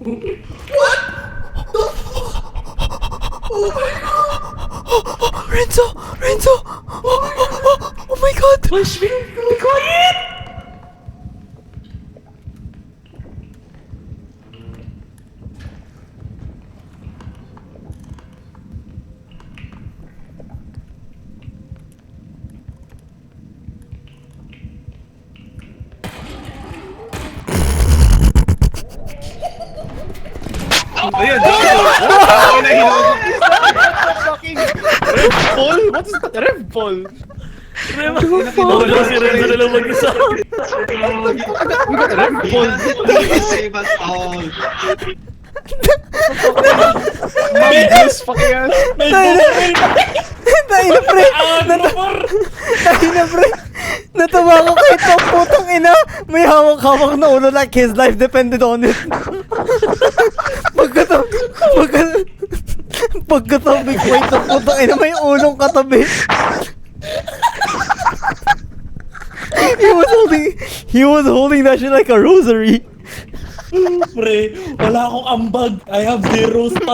Renzo! Renzo! Oh my god! Push me! Be quiet! Ayun, Red Bull? What is that? Red Bull? Wala si Renzo na lang mag-isa. We got Red Bull. Save us all. This fucking ass. Tayo na pre! Tayo na pre! Natawa ko kay Tom, putang ina! May hawak-hawak na ulo like his life depended on it. Pagkatabi ko ito, putang ina, may ulong katabi. He was holding that shit like a rosary. Pre, wala akong ambag. I have zero